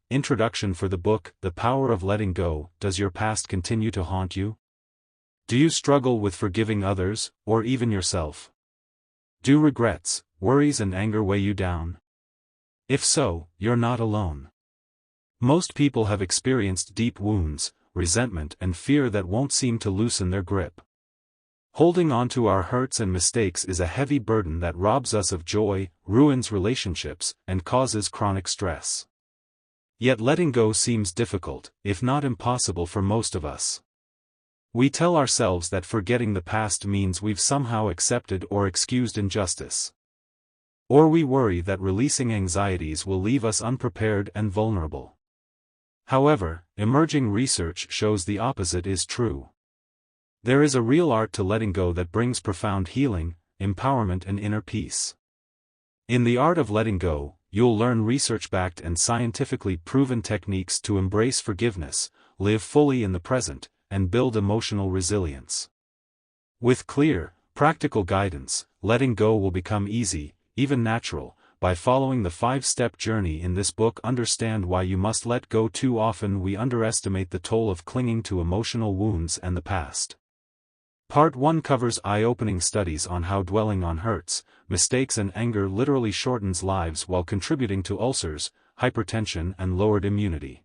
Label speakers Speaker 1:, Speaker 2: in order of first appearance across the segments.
Speaker 1: Introduction for the book, The Power of Letting Go. Does your past continue to haunt you? Do you struggle with forgiving others, or even yourself? Do regrets, worries and anger weigh you down? If so, you're not alone. Most people have experienced deep wounds, resentment and fear that won't seem to loosen their grip. Holding on to our hurts and mistakes is a heavy burden that robs us of joy, ruins relationships, and causes chronic stress. Yet letting go seems difficult, if not impossible for most of us. We tell ourselves that forgetting the past means we've somehow accepted or excused injustice. Or we worry that releasing anxieties will leave us unprepared and vulnerable. However, emerging research shows the opposite is true. There is a real art to letting go that brings profound healing, empowerment and inner peace. In the art of letting go, you'll learn research-backed and scientifically proven techniques to embrace forgiveness, live fully in the present, and build emotional resilience. With clear, practical guidance, letting go will become easy, even natural. By following the 5-step journey in this book, understand why you must let go. Too often we underestimate the toll of clinging to emotional wounds and the past. Part 1 covers eye-opening studies on how dwelling on hurts, mistakes and anger literally shortens lives while contributing to ulcers, hypertension and lowered immunity.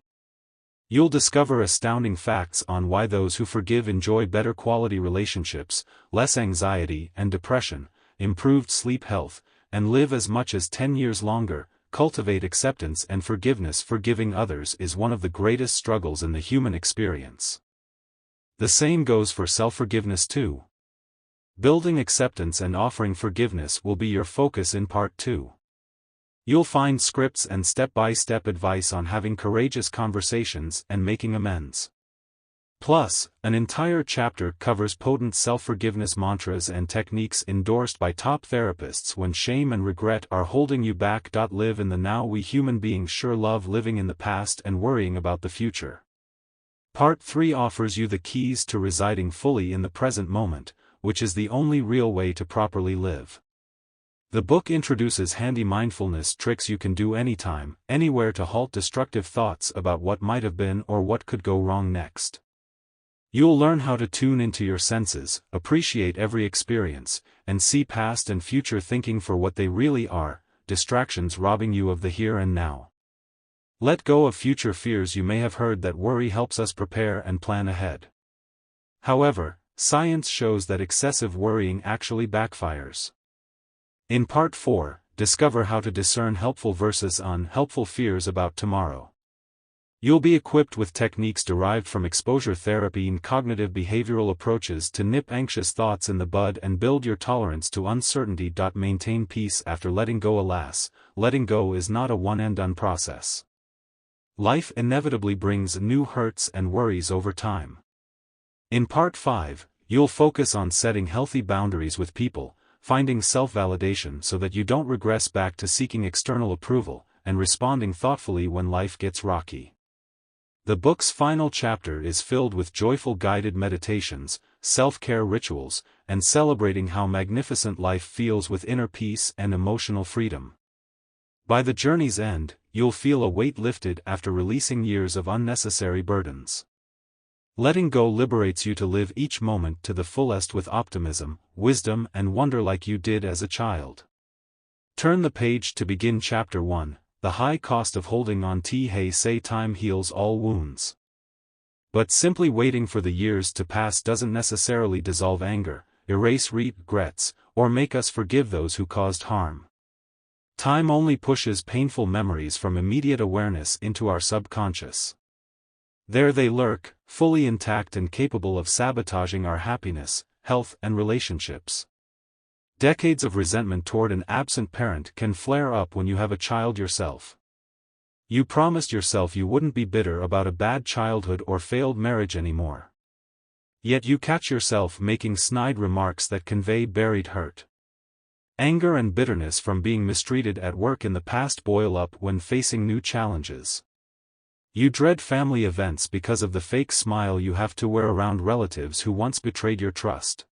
Speaker 1: You'll discover astounding facts on why those who forgive enjoy better quality relationships, less anxiety and depression, improved sleep health, and live as much as 10 years longer. Cultivate acceptance and forgiveness. Forgiving others is one of the greatest struggles in the human experience. The same goes for self-forgiveness too. Building acceptance and offering forgiveness will be your focus in Part 2. You'll find scripts and step-by-step advice on having courageous conversations and making amends. Plus, an entire chapter covers potent self-forgiveness mantras and techniques endorsed by top therapists when shame and regret are holding you back. Live in the now. We human beings sure love living in the past and worrying about the future. Part 3 offers you the keys to residing fully in the present moment, which is the only real way to properly live. The book introduces handy mindfulness tricks you can do anytime, anywhere to halt destructive thoughts about what might have been or what could go wrong next. You'll learn how to tune into your senses, appreciate every experience, and see past and future thinking for what they really are, distractions robbing you of the here and now. Let go of future fears. You may have heard that worry helps us prepare and plan ahead. However, science shows that excessive worrying actually backfires. In Part 4, discover how to discern helpful versus unhelpful fears about tomorrow. You'll be equipped with techniques derived from exposure therapy and cognitive behavioral approaches to nip anxious thoughts in the bud and build your tolerance to uncertainty. Maintain peace after letting go. Alas, letting go is not a one-and-done process. Life inevitably brings new hurts and worries over time. In Part 5, you'll focus on setting healthy boundaries with people, finding self-validation so that you don't regress back to seeking external approval, and responding thoughtfully when life gets rocky. The book's final chapter is filled with joyful guided meditations, self-care rituals, and celebrating how magnificent life feels with inner peace and emotional freedom. By the journey's end, you'll feel a weight lifted after releasing years of unnecessary burdens. Letting go liberates you to live each moment to the fullest with optimism, wisdom and wonder like you did as a child. Turn the page to begin Chapter 1, The High Cost of Holding On. Hey, say time heals all wounds. But simply waiting for the years to pass doesn't necessarily dissolve anger, erase regrets, or make us forgive those who caused harm. Time only pushes painful memories from immediate awareness into our subconscious. There they lurk, fully intact and capable of sabotaging our happiness, health and relationships. Decades of resentment toward an absent parent can flare up when you have a child yourself. You promised yourself you wouldn't be bitter about a bad childhood or failed marriage anymore. Yet you catch yourself making snide remarks that convey buried hurt. Anger and bitterness from being mistreated at work in the past boil up when facing new challenges. You dread family events because of the fake smile you have to wear around relatives who once betrayed your trust.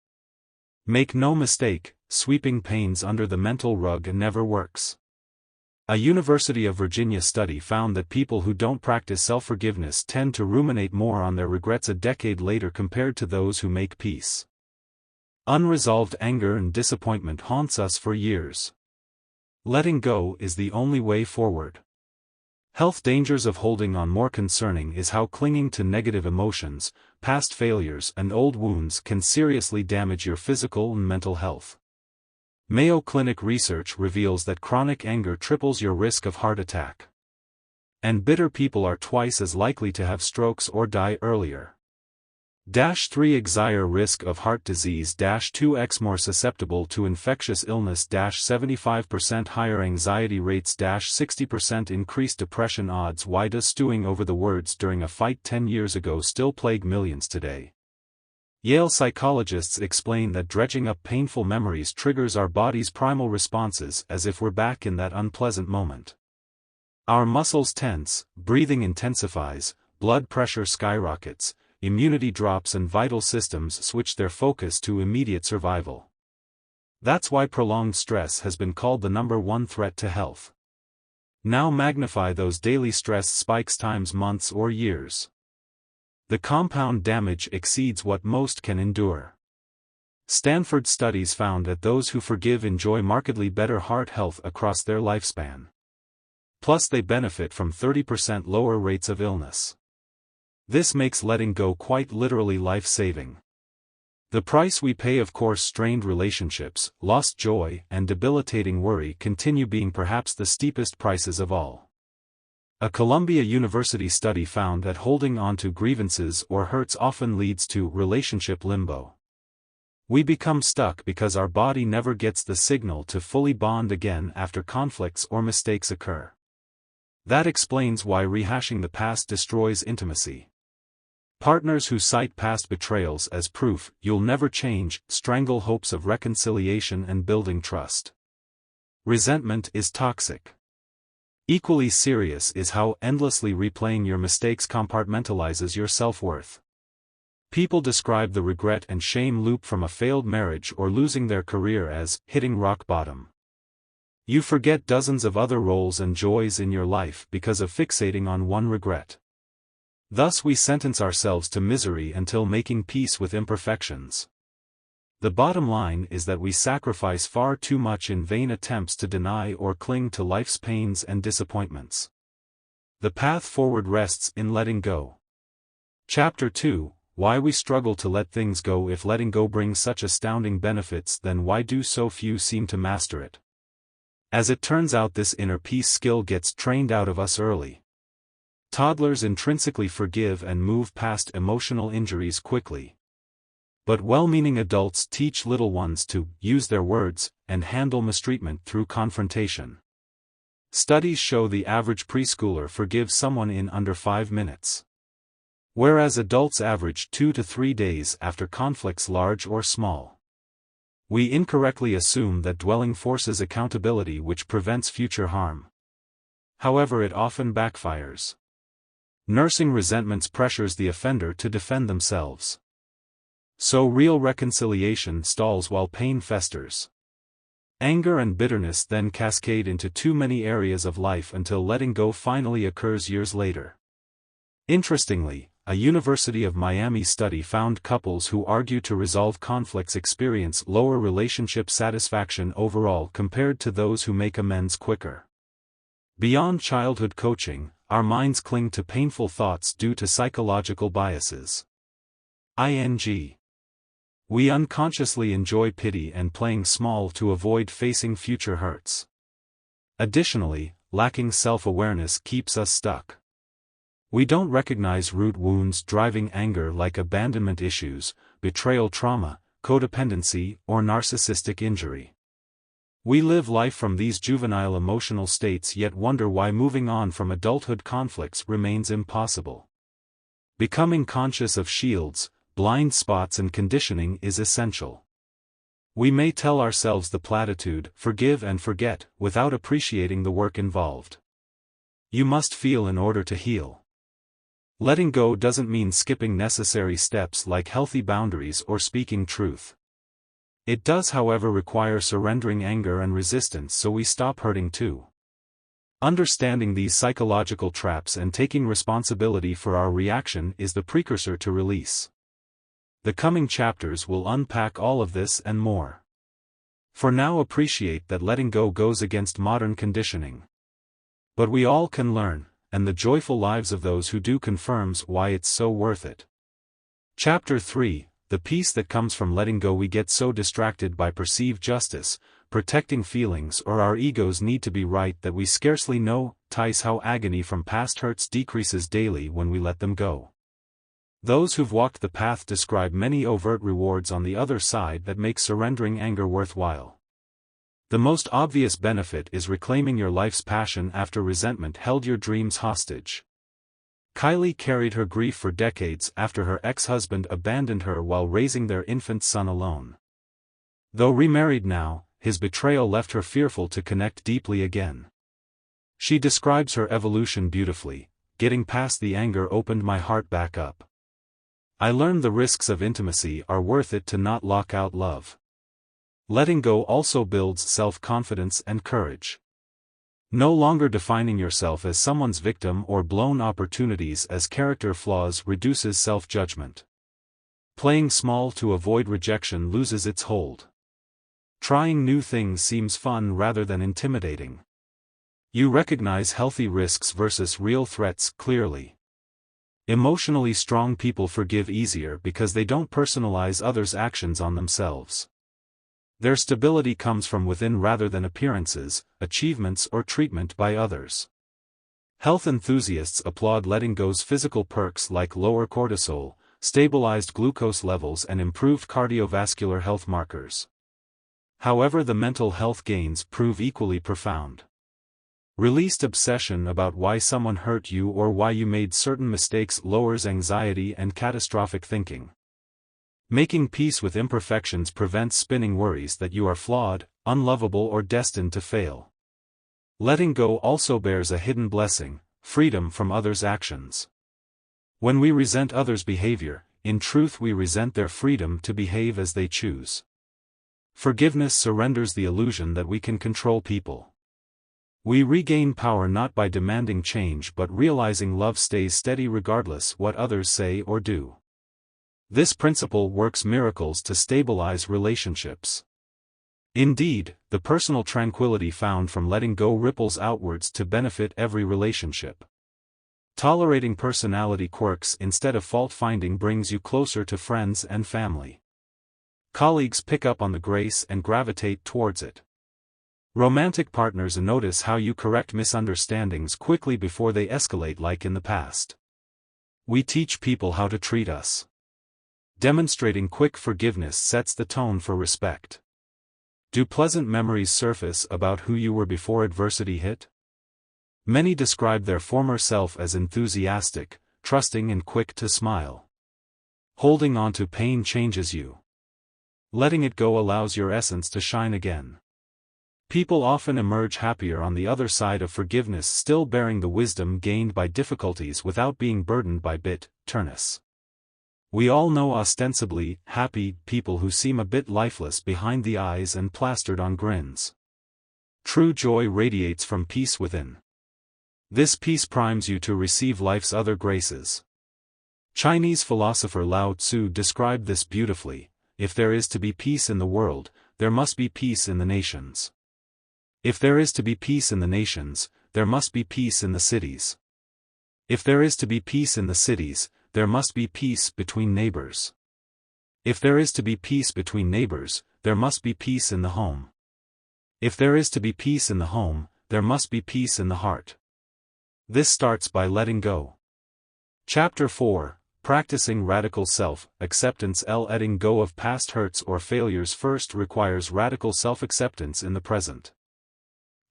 Speaker 1: Make no mistake, sweeping pains under the mental rug never works. A University of Virginia study found that people who don't practice self-forgiveness tend to ruminate more on their regrets a decade later compared to those who make peace. Unresolved anger and disappointment haunts us for years. Letting go is the only way forward. Health dangers of holding on. More concerning is how clinging to negative emotions, past failures and old wounds can seriously damage your physical and mental health. Mayo Clinic research reveals that chronic anger triples your risk of heart attack. And bitter people are twice as likely to have strokes or die earlier. 3 Higher risk of heart disease. 2x more susceptible to infectious illness. 75% higher anxiety rates. 60% increased depression odds. Why does stewing over the words during a fight 10 years ago still plague millions today? Yale psychologists explain that dredging up painful memories triggers our body's primal responses as if we're back in that unpleasant moment. Our muscles tense, breathing intensifies, blood pressure skyrockets, immunity drops and vital systems switch their focus to immediate survival. That's why prolonged stress has been called the #1 threat to health. Now magnify those daily stress spikes times months or years. The compound damage exceeds what most can endure. Stanford studies found that those who forgive enjoy markedly better heart health across their lifespan. Plus they benefit from 30% lower rates of illness. This makes letting go quite literally life-saving. The price we pay, of course, strained relationships, lost joy, and debilitating worry continue being perhaps the steepest prices of all. A Columbia University study found that holding on to grievances or hurts often leads to relationship limbo. We become stuck because our body never gets the signal to fully bond again after conflicts or mistakes occur. That explains why rehashing the past destroys intimacy. Partners who cite past betrayals as proof you'll never change strangle hopes of reconciliation and building trust. Resentment is toxic. Equally serious is how endlessly replaying your mistakes compartmentalizes your self-worth. People describe the regret and shame loop from a failed marriage or losing their career as hitting rock bottom. You forget dozens of other roles and joys in your life because of fixating on one regret. Thus we sentence ourselves to misery until making peace with imperfections. The bottom line is that we sacrifice far too much in vain attempts to deny or cling to life's pains and disappointments. The path forward rests in letting go. Chapter 2: Why we struggle to let things go. If letting go brings such astounding benefits, then why do so few seem to master it? As it turns out, this inner peace skill gets trained out of us early. Toddlers intrinsically forgive and move past emotional injuries quickly. But well-meaning adults teach little ones to use their words and handle mistreatment through confrontation. Studies show the average preschooler forgives someone in under 5 minutes. Whereas adults average 2 to 3 days after conflicts large or small. We incorrectly assume that dwelling forces accountability, which prevents future harm. However, it often backfires. Nursing resentments pressures the offender to defend themselves. So real reconciliation stalls while pain festers. Anger and bitterness then cascade into too many areas of life until letting go finally occurs years later. Interestingly, a University of Miami study found couples who argue to resolve conflicts experience lower relationship satisfaction overall compared to those who make amends quicker. Beyond childhood coaching, our minds cling to painful thoughts due to psychological biases. We unconsciously enjoy pity and playing small to avoid facing future hurts. Additionally, lacking self-awareness keeps us stuck. We don't recognize root wounds driving anger like abandonment issues, betrayal trauma, codependency, or narcissistic injury. We live life from these juvenile emotional states yet wonder why moving on from adulthood conflicts remains impossible. Becoming conscious of shields, blind spots and conditioning is essential. We may tell ourselves the platitude, forgive and forget, without appreciating the work involved. You must feel in order to heal. Letting go doesn't mean skipping necessary steps like healthy boundaries or speaking truth. It does, however, require surrendering anger and resistance so we stop hurting too. Understanding these psychological traps and taking responsibility for our reaction is the precursor to release. The coming chapters will unpack all of this and more. For now, appreciate that letting go goes against modern conditioning. But we all can learn, and the joyful lives of those who do confirms why it's so worth it. Chapter 3, The Peace That Comes from Letting Go. We get so distracted by perceived justice, protecting feelings, or our egos need to be right that we scarcely notice how agony from past hurts decreases daily when we let them go. Those who've walked the path describe many overt rewards on the other side that make surrendering anger worthwhile. The most obvious benefit is reclaiming your life's passion after resentment held your dreams hostage. Kylie carried her grief for decades after her ex-husband abandoned her while raising their infant son alone. Though remarried now, his betrayal left her fearful to connect deeply again. She describes her evolution beautifully. Getting past the anger opened my heart back up. I learned the risks of intimacy are worth it to not lock out love. Letting go also builds self-confidence and courage. No longer defining yourself as someone's victim or blown opportunities as character flaws reduces self-judgment. Playing small to avoid rejection loses its hold. Trying new things seems fun rather than intimidating. You recognize healthy risks versus real threats clearly. Emotionally strong people forgive easier because they don't personalize others' actions on themselves. Their stability comes from within rather than appearances, achievements, or treatment by others. Health enthusiasts applaud letting go's physical perks like lower cortisol, stabilized glucose levels, and improved cardiovascular health markers. However, the mental health gains prove equally profound. Released obsession about why someone hurt you or why you made certain mistakes lowers anxiety and catastrophic thinking. Making peace with imperfections prevents spinning worries that you are flawed, unlovable, or destined to fail. Letting go also bears a hidden blessing: freedom from others' actions. When we resent others' behavior, in truth we resent their freedom to behave as they choose. Forgiveness surrenders the illusion that we can control people. We regain power not by demanding change but realizing love stays steady regardless what others say or do. This principle works miracles to stabilize relationships. Indeed, the personal tranquility found from letting go ripples outwards to benefit every relationship. Tolerating personality quirks instead of fault-finding brings you closer to friends and family. Colleagues pick up on the grace and gravitate towards it. Romantic partners notice how you correct misunderstandings quickly before they escalate like in the past. We teach people how to treat us. Demonstrating quick forgiveness sets the tone for respect. Do pleasant memories surface about who you were before adversity hit? Many describe their former self as enthusiastic, trusting, and quick to smile. Holding on to pain changes you. Letting it go allows your essence to shine again. People often emerge happier on the other side of forgiveness, still bearing the wisdom gained by difficulties without being burdened by bitterness. We all know ostensibly happy people who seem a bit lifeless behind the eyes and plastered on grins. True joy radiates from peace within. This peace primes you to receive life's other graces. Chinese philosopher Lao Tzu described this beautifully: if there is to be peace in the world, there must be peace in the nations. If there is to be peace in the nations, there must be peace in the cities. If there is to be peace in the cities, there must be peace between neighbors. If there is to be peace between neighbors, there must be peace in the home. If there is to be peace in the home, there must be peace in the heart. This starts by letting go. Chapter 4, Practicing Radical Self-Acceptance. Letting go of past hurts or failures first requires radical self-acceptance in the present.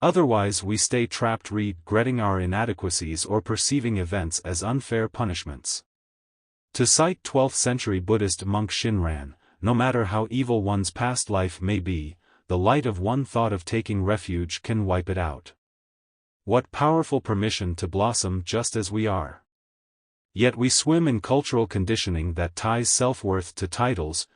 Speaker 1: Otherwise we stay trapped regretting our inadequacies or perceiving events as unfair punishments. To cite 12th century Buddhist monk Shinran, no matter how evil one's past life may be, the light of one thought of taking refuge can wipe it out. What powerful permission to blossom just as we are. Yet we swim in cultural conditioning that ties self-worth to titles,